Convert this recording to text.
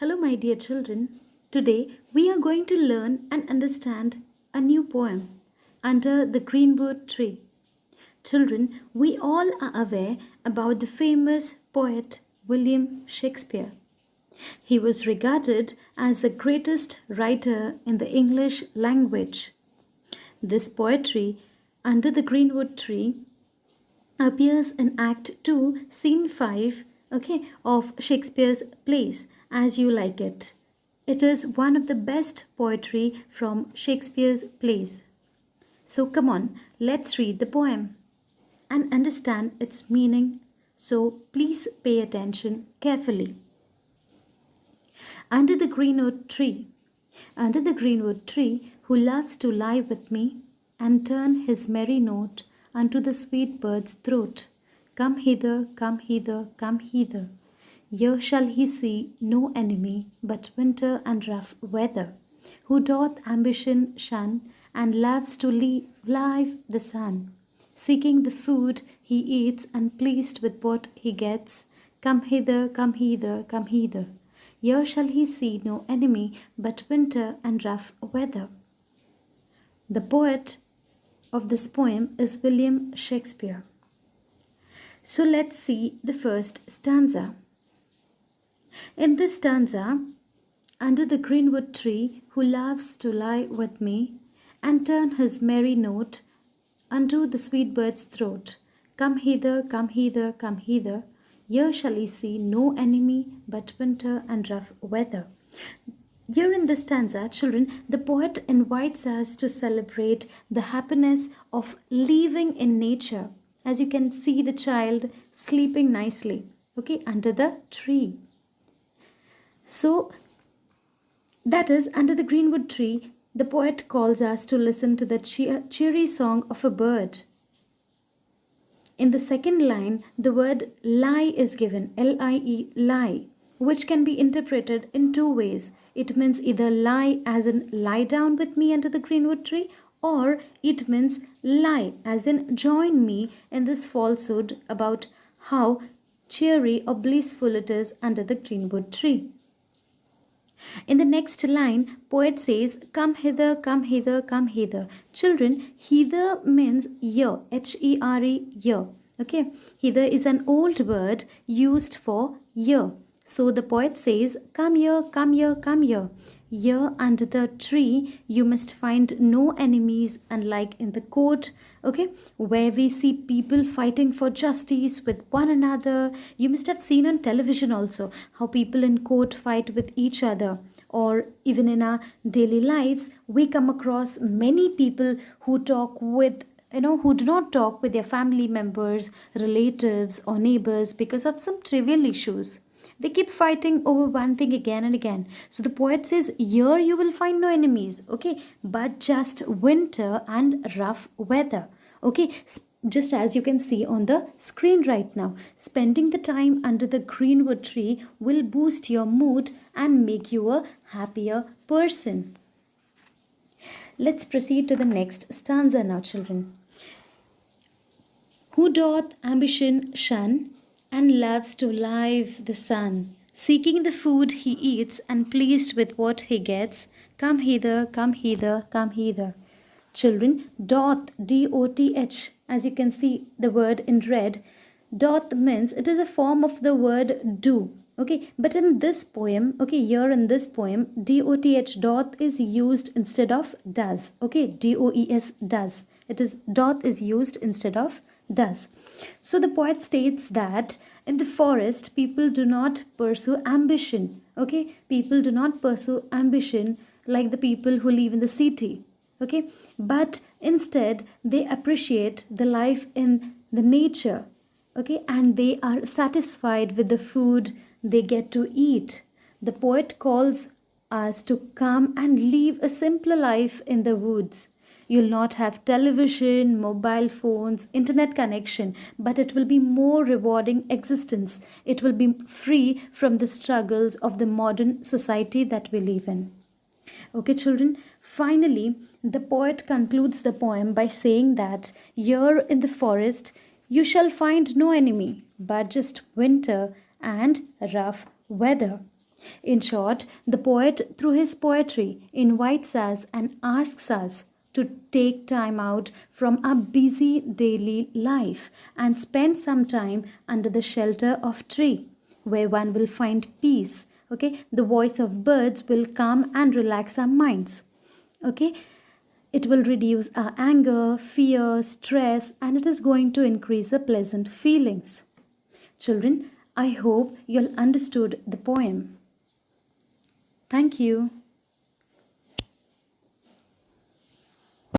Hello, my dear children. Today we are going to learn and understand a new poem, Under the Greenwood Tree. Children, we all are aware about the famous poet William Shakespeare. He was regarded as the greatest writer in the English language. This poetry, Under the Greenwood Tree, appears in Act 2, Scene 5, of Shakespeare's plays, As You Like It. It is one of the best poetry from Shakespeare's plays. So come on, let's read the poem and understand its meaning. So please pay attention carefully. Under the greenwood tree, under the greenwood tree, who loves to lie with me and turn his merry note unto the sweet bird's throat. Come hither, come hither, come hither. Here shall he see no enemy but winter and rough weather, who doth ambition shun and loves to live the sun, seeking the food he eats and pleased with what he gets. Come hither, come hither, come hither. Here shall he see no enemy but winter and rough weather. The poet of this poem is William Shakespeare. So let's see the first stanza. In this stanza, under the greenwood tree, who loves to lie with me and turn his merry note unto the sweet bird's throat. Come hither, come hither, come hither. Here shall he see no enemy but winter and rough weather. Here in this stanza, children, the poet invites us to celebrate the happiness of living in nature. As you can see the child sleeping nicely, under the tree. So, that is, under the greenwood tree, the poet calls us to listen to the cheery song of a bird. In the second line, the word lie is given, L-I-E, lie, which can be interpreted in two ways. It means either lie as in lie down with me under the greenwood tree, or it means lie as in join me in this falsehood about how cheery or blissful it is under the greenwood tree. In the next line, poet says, come hither, come hither, come hither. Children, hither means here, H-E-R-E, here. Hither is an old word used for here. So the poet says, come here, come here, come here. Here under the tree, you must find no enemies, unlike in the court, where we see people fighting for justice with one another. You must have seen on television also how people in court fight with each other. Or even in our daily lives, we come across many people who talk with who do not talk with their family members, relatives, or neighbors because of some trivial issues. They keep fighting over one thing again and again. So the poet says, here you will find no enemies, but just winter and rough weather, just as you can see on the screen right now. Spending the time under the greenwood tree will boost your mood and make you a happier person. Let's proceed to the next stanza now, children. Who doth ambition shun and loves to live the sun, seeking the food he eats and pleased with what he gets. Come hither, come hither, come hither. Children, doth, D-O-T-H, as you can see the word in red, doth means it is a form of the word do. But in this poem, here in this poem, D-O-T-H, doth is used instead of does. D-O-E-S, does. It is doth is used instead of does. So the poet states that in the forest, people do not pursue ambition. People do not pursue ambition like the people who live in the city. But instead, they appreciate the life in the nature. And they are satisfied with the food they get to eat. The poet calls us to come and live a simpler life in the woods. You'll not have television, mobile phones, internet connection, but it will be more rewarding existence. It will be free from the struggles of the modern society that we live in. Children, finally, the poet concludes the poem by saying that here in the forest, you shall find no enemy, but just winter and rough weather. In short, the poet, through his poetry, invites us and asks us to take time out from our busy daily life and spend some time under the shelter of tree where one will find peace. Okay, the voice of birds will come and relax our minds. Okay, it will reduce our anger, fear, stress, and it is going to increase the pleasant feelings. Children, I hope you'll understood the poem. Thank you.